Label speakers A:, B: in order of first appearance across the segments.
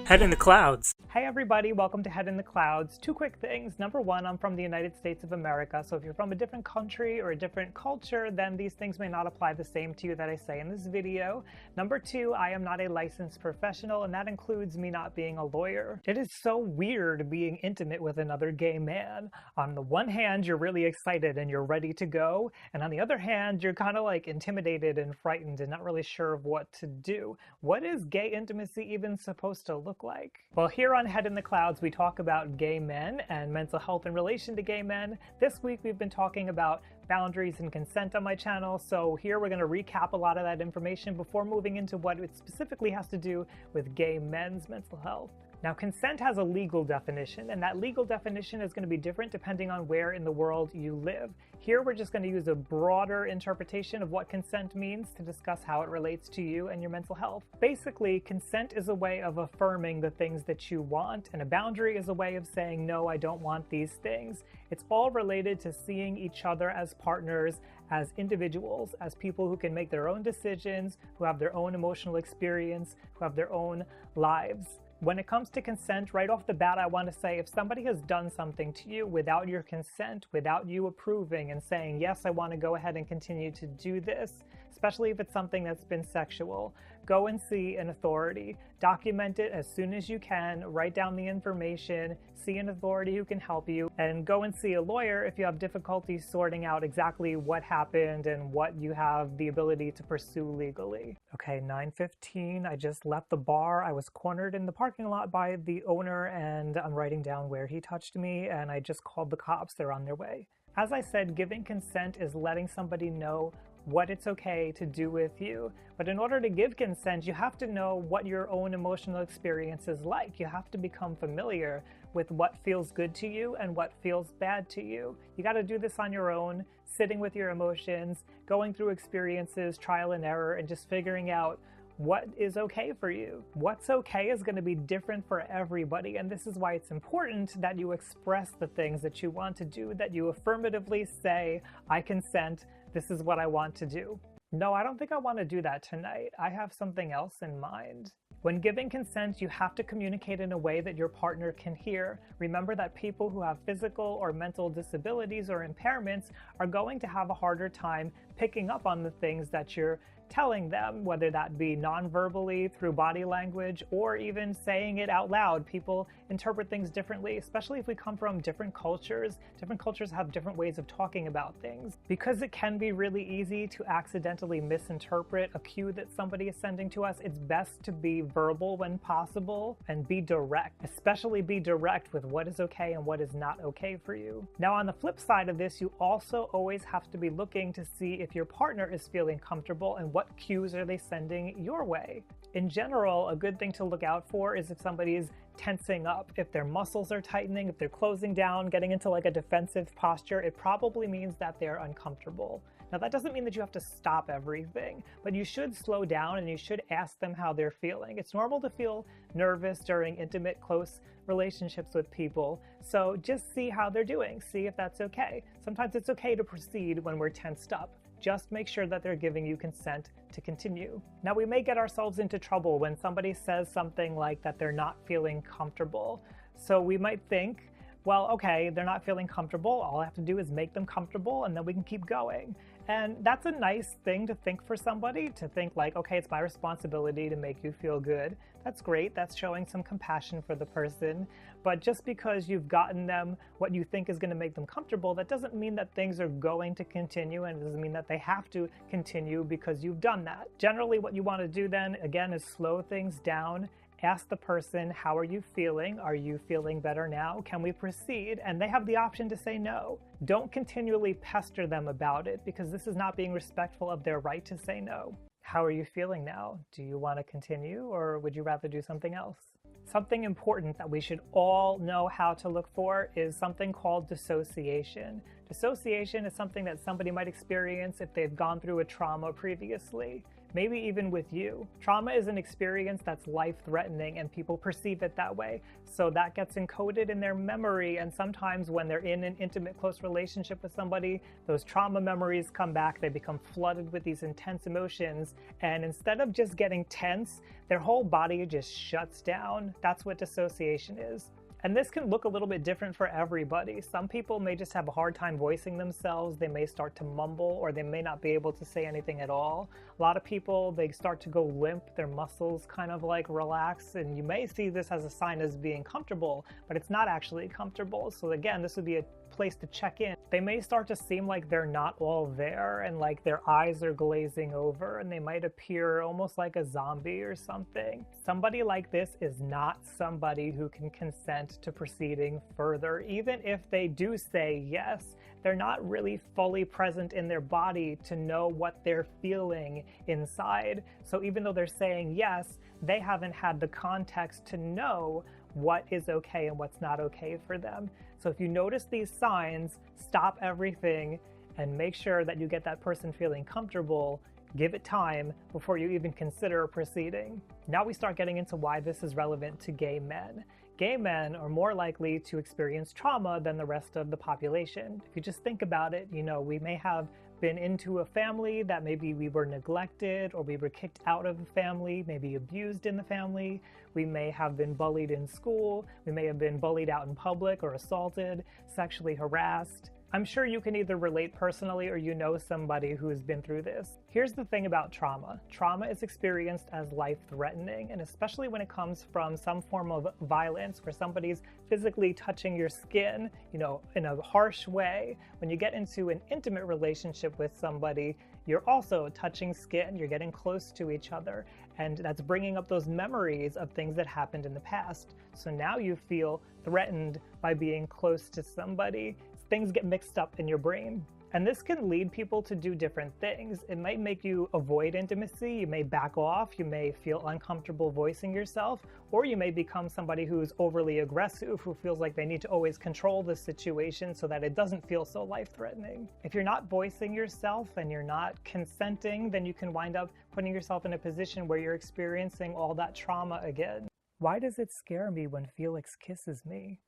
A: Head in the clouds.
B: Hey everybody, welcome to Head in the Clouds. Two quick things. Number one, I'm from the United States of America, so if you're from a different country or a different culture, then these things may not apply the same to you that I say in this video. Number two, I am not a licensed professional, and that includes me not being a lawyer. It is so weird being intimate with another gay man. On the one hand, you're really excited and you're ready to go, and on the other hand, you're kind of like intimidated and frightened and not really sure of what to do. What is gay intimacy even supposed to look like? Well, here on Head in the Clouds, we talk about gay men and mental health in relation to gay men. This week, we've been talking about boundaries and consent on my channel, so here we're going to recap a lot of that information before moving into what it specifically has to do with gay men's mental health. Now, consent has a legal definition, and that legal definition is going to be different depending on where in the world you live. Here, we're just going to use a broader interpretation of what consent means to discuss how it relates to you and your mental health. Basically, consent is a way of affirming the things that you want, and a boundary is a way of saying, no, I don't want these things. It's all related to seeing each other as partners, as individuals, as people who can make their own decisions, who have their own emotional experience, who have their own lives. When it comes to consent, right off the bat, I want to say if somebody has done something to you without your consent, without you approving and saying, yes, I want to go ahead and continue to do this, especially if it's something that's been sexual, go and see an authority. Document it as soon as you can, write down the information, see an authority who can help you, and go and see a lawyer if you have difficulty sorting out exactly what happened and what you have the ability to pursue legally. Okay, 9:15, I just left the bar. I was cornered in the parking lot by the owner, and I'm writing down where he touched me, and I just called the cops. They're on their way. As I said, giving consent is letting somebody know what it's okay to do with you. But in order to give consent, you have to know what your own emotional experience is like. You have to become familiar with what feels good to you and what feels bad to you. You got to do this on your own, sitting with your emotions, going through experiences, trial and error, and just figuring out what is okay for you. What's okay is going to be different for everybody, and this is why it's important that you express the things that you want to do, that you affirmatively say, I consent, this is what I want to do. No, I don't think I want to do that tonight. I have something else in mind. When giving consent, you have to communicate in a way that your partner can hear. Remember that people who have physical or mental disabilities or impairments are going to have a harder time picking up on the things that you're telling them, whether that be non-verbally through body language or even saying it out loud. People interpret things differently, especially if we come from different cultures. Different cultures have different ways of talking about things. Because it can be really easy to accidentally misinterpret a cue that somebody is sending to us, it's best to be verbal when possible and be direct, especially be direct with what is okay and what is not okay for you. Now, on the flip side of this, you also always have to be looking to see if your partner is feeling comfortable and what cues are they sending your way. In general, a good thing to look out for is if somebody is tensing up. If their muscles are tightening, if they're closing down, getting into like a defensive posture, it probably means that they're uncomfortable. Now, that doesn't mean that you have to stop everything, but you should slow down and you should ask them how they're feeling. It's normal to feel nervous during intimate, close relationships with people, so just see how they're doing. See if that's okay. Sometimes it's okay to proceed when we're tensed up. Just make sure that they're giving you consent to continue. Now, we may get ourselves into trouble when somebody says something like that they're not feeling comfortable. So we might think, well, okay, they're not feeling comfortable. All I have to do is make them comfortable and then we can keep going. And that's a nice thing to think for somebody, to think like, okay, it's my responsibility to make you feel good. That's great. That's showing some compassion for the person. But just because you've gotten them what you think is going to make them comfortable, that doesn't mean that things are going to continue, and it doesn't mean that they have to continue because you've done that. Generally, what you want to do then, again, is slow things down. Ask the person, how are you feeling? Are you feeling better now? Can we proceed? And they have the option to say no. Don't continually pester them about it, because this is not being respectful of their right to say no. How are you feeling now? Do you want to continue, or would you rather do something else? Something important that we should all know how to look for is something called dissociation. Dissociation is something that somebody might experience if they've gone through a trauma previously. maybe even with you. Trauma is an experience that's life-threatening and people perceive it that way. So that gets encoded in their memory, and sometimes when they're in an intimate, close relationship with somebody, those trauma memories come back, they become flooded with these intense emotions, and instead of just getting tense, their whole body just shuts down. That's what dissociation is. And this can look a little bit different for everybody. Some people may just have a hard time voicing themselves. They may start to mumble, or they may not be able to say anything at all. A lot of people, they start to go limp, their muscles kind of like relax, and you may see this as a sign as being comfortable, but it's not actually comfortable. So again, this would be a place to check in. They may start to seem like they're not all there, and like their eyes are glazing over, and they might appear almost like a zombie or something. Somebody like this is not somebody who can consent to proceeding further. Even if they do say yes, they're not really fully present in their body to know what they're feeling inside. So even though they're saying yes, they haven't had the context to know what is okay and what's not okay for them. So if you notice these signs, stop everything and make sure that you get that person feeling comfortable. Give it time before you even consider proceeding. Now we start getting into why this is relevant to gay men. Gay men are more likely to experience trauma than the rest of the population. If you just think about it, we may have been into a family that maybe we were neglected, or we were kicked out of the family, maybe abused in the family. We may have been bullied in school. We may have been bullied out in public or assaulted, sexually harassed. I'm sure you can either relate personally or you know somebody who has been through this. Here's the thing about trauma. Trauma is experienced as life-threatening, and especially when it comes from some form of violence where somebody's physically touching your skin, in a harsh way. When you get into an intimate relationship with somebody, you're also touching skin, you're getting close to each other, and that's bringing up those memories of things that happened in the past. So now you feel threatened by being close to somebody. Things get mixed up in your brain. And this can lead people to do different things. It might make you avoid intimacy, you may back off, you may feel uncomfortable voicing yourself, or you may become somebody who's overly aggressive, who feels like they need to always control the situation so that it doesn't feel so life-threatening. If you're not voicing yourself and you're not consenting, then you can wind up putting yourself in a position where you're experiencing all that trauma again. Why does it scare me when Felix kisses me?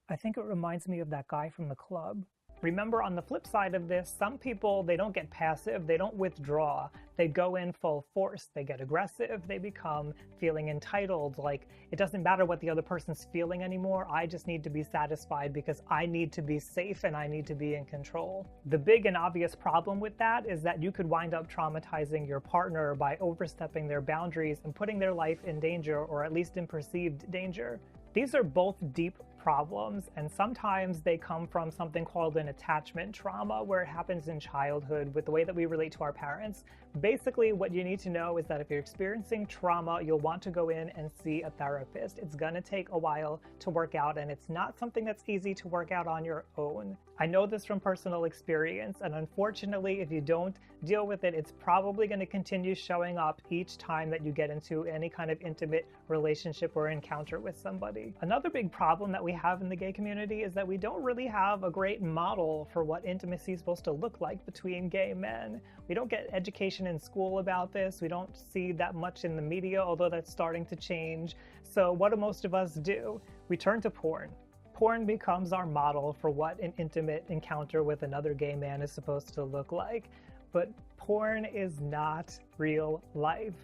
B: I think it reminds me of that guy from the club. Remember, on the flip side of this, some people, they don't get passive, they don't withdraw, they go in full force, they get aggressive, they become feeling entitled, like it doesn't matter what the other person's feeling anymore, I just need to be satisfied because I need to be safe and I need to be in control. The big and obvious problem with that is that you could wind up traumatizing your partner by overstepping their boundaries and putting their life in danger, or at least in perceived danger. These are both deep problems, and sometimes they come from something called an attachment trauma, where it happens in childhood with the way that we relate to our parents. Basically, what you need to know is that if you're experiencing trauma, you'll want to go in and see a therapist. It's gonna take a while to work out, and it's not something that's easy to work out on your own. I know this from personal experience, and unfortunately, if you don't deal with it, it's probably going to continue showing up each time that you get into any kind of intimate relationship or encounter with somebody. Another big problem that we have in the gay community is that we don't really have a great model for what intimacy is supposed to look like between gay men. We don't get education in school about this. We don't see that much in the media, although that's starting to change. So what do most of us do? We turn to porn. Porn becomes our model for what an intimate encounter with another gay man is supposed to look like. But porn is not real life.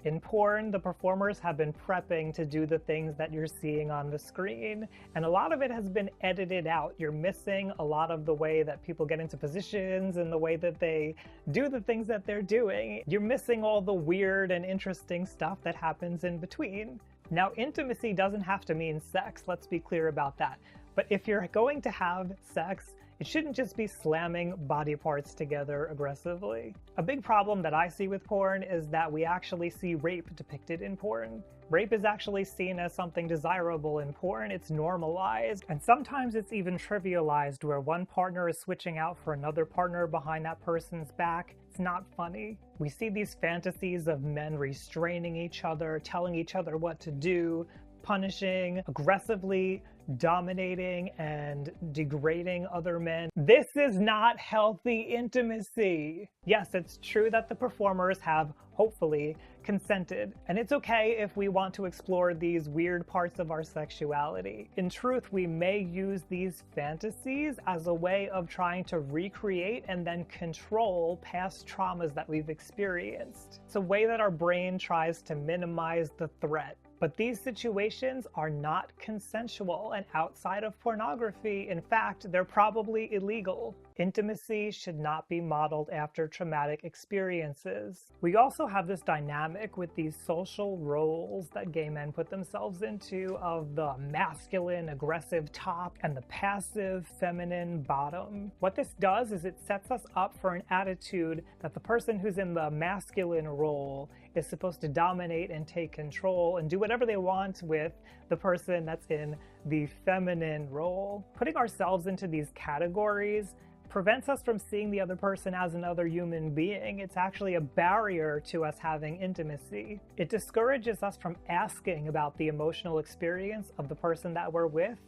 B: In porn, the performers have been prepping to do the things that you're seeing on the screen, and a lot of it has been edited out. You're missing a lot of the way that people get into positions and the way that they do the things that they're doing. You're missing all the weird and interesting stuff that happens in between. Now, intimacy doesn't have to mean sex, let's be clear about that. But if you're going to have sex, it shouldn't just be slamming body parts together aggressively. A big problem that I see with porn is that we actually see rape depicted in porn. Rape is actually seen as something desirable in porn, it's normalized, and sometimes it's even trivialized where one partner is switching out for another partner behind that person's back. It's not funny. We see these fantasies of men restraining each other, telling each other what to do, punishing, aggressively dominating and degrading other men. This is not healthy intimacy. Yes, it's true that the performers have, hopefully, consented, and it's okay if we want to explore these weird parts of our sexuality. In truth, we may use these fantasies as a way of trying to recreate and then control past traumas that we've experienced. It's a way that our brain tries to minimize the threat. But these situations are not consensual and outside of pornography. In fact, they're probably illegal. Intimacy should not be modeled after traumatic experiences. We also have this dynamic with these social roles that gay men put themselves into of the masculine, aggressive top and the passive, feminine bottom. What this does is it sets us up for an attitude that the person who's in the masculine role is supposed to dominate and take control and do whatever they want with the person that's in the feminine role. Putting ourselves into these categories prevents us from seeing the other person as another human being. It's actually a barrier to us having intimacy. It discourages us from asking about the emotional experience of the person that we're with,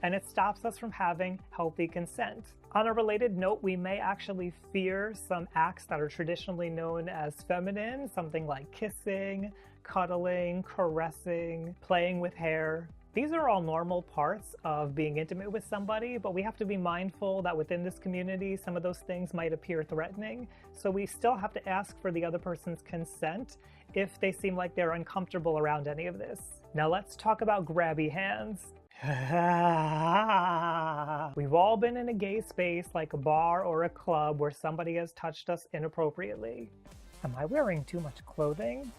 B: and it stops us from having healthy consent. On a related note, we may actually fear some acts that are traditionally known as feminine, something like kissing, cuddling, caressing, playing with hair. These are all normal parts of being intimate with somebody, but we have to be mindful that within this community, some of those things might appear threatening. So we still have to ask for the other person's consent if they seem like they're uncomfortable around any of this. Now let's talk about grabby hands. We've all been in a gay space like a bar or a club where somebody has touched us inappropriately. Am I wearing too much clothing?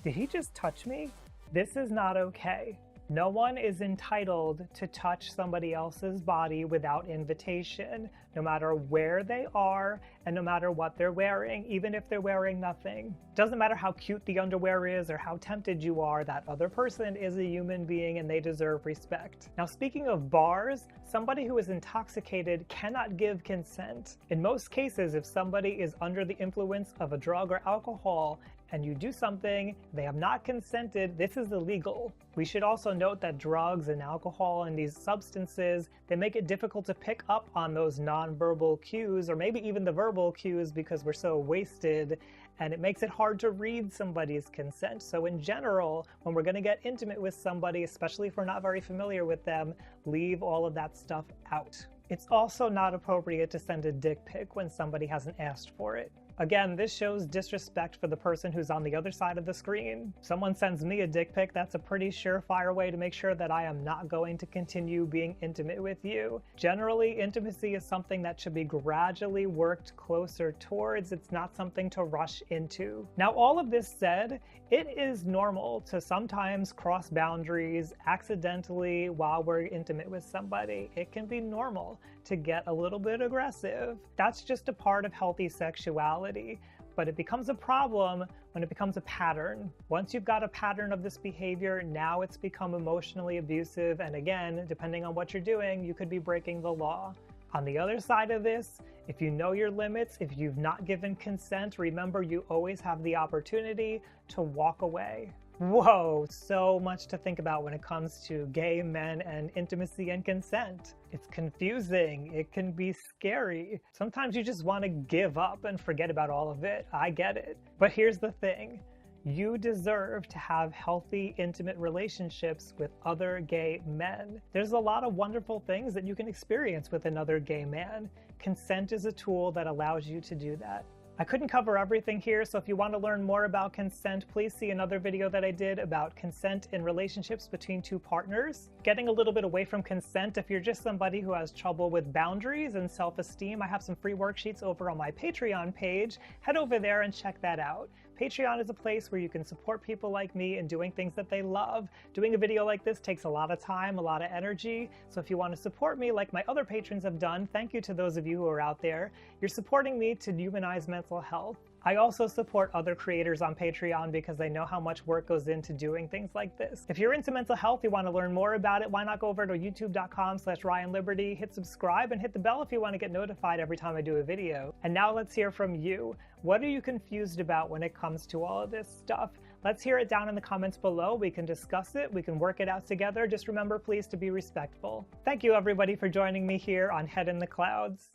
B: Did he just touch me? This is not okay. No one is entitled to touch somebody else's body without invitation, no matter where they are and no matter what they're wearing, even if they're wearing nothing. Doesn't matter how cute the underwear is or how tempted you are, that other person is a human being and they deserve respect. Now, speaking of bars, somebody who is intoxicated cannot give consent. In most cases, if somebody is under the influence of a drug or alcohol and you do something, they have not consented, this is illegal. We should also note that drugs and alcohol and these substances, they make it difficult to pick up on those nonverbal cues or maybe even the verbal cues because we're so wasted, and it makes it hard to read somebody's consent. So in general, when we're gonna get intimate with somebody, especially if we're not very familiar with them, leave all of that stuff out. It's also not appropriate to send a dick pic when somebody hasn't asked for it. Again, this shows disrespect for the person who's on the other side of the screen. If someone sends me a dick pic, that's a pretty surefire way to make sure that I am not going to continue being intimate with you. Generally, intimacy is something that should be gradually worked closer towards. It's not something to rush into. Now, all of this said, it is normal to sometimes cross boundaries accidentally while we're intimate with somebody. It can be normal to get a little bit aggressive. That's just a part of healthy sexuality. But it becomes a problem when it becomes a pattern. Once you've got a pattern of this behavior, now it's become emotionally abusive, and again, depending on what you're doing, you could be breaking the law. On the other side of this, if you know your limits, if you've not given consent, remember you always have the opportunity to walk away. Whoa, so much to think about when it comes to gay men and intimacy and consent. It's confusing, it can be scary. Sometimes you just want to give up and forget about all of it. I get it. But here's the thing. You deserve to have healthy, intimate relationships with other gay men. There's a lot of wonderful things that you can experience with another gay man. Consent is a tool that allows you to do that. I couldn't cover everything here, so if you want to learn more about consent, please see another video that I did about consent in relationships between two partners. Getting a little bit away from consent, if you're just somebody who has trouble with boundaries and self-esteem, I have some free worksheets over on my Patreon page. Head over there and check that out. Patreon is a place where you can support people like me in doing things that they love. Doing a video like this takes a lot of time, a lot of energy, so if you want to support me like my other patrons have done, thank you to those of you who are out there. You're supporting me to humanize mental health. I also support other creators on Patreon because I know how much work goes into doing things like this. If you're into mental health, you want to learn more about it, why not go over to youtube.com/RyanLiberty, hit subscribe, and hit the bell if you want to get notified every time I do a video. And now let's hear from you. What are you confused about when it comes to all of this stuff? Let's hear it down in the comments below. We can discuss it. We can work it out together. Just remember, please, to be respectful. Thank you, everybody, for joining me here on Head in the Clouds.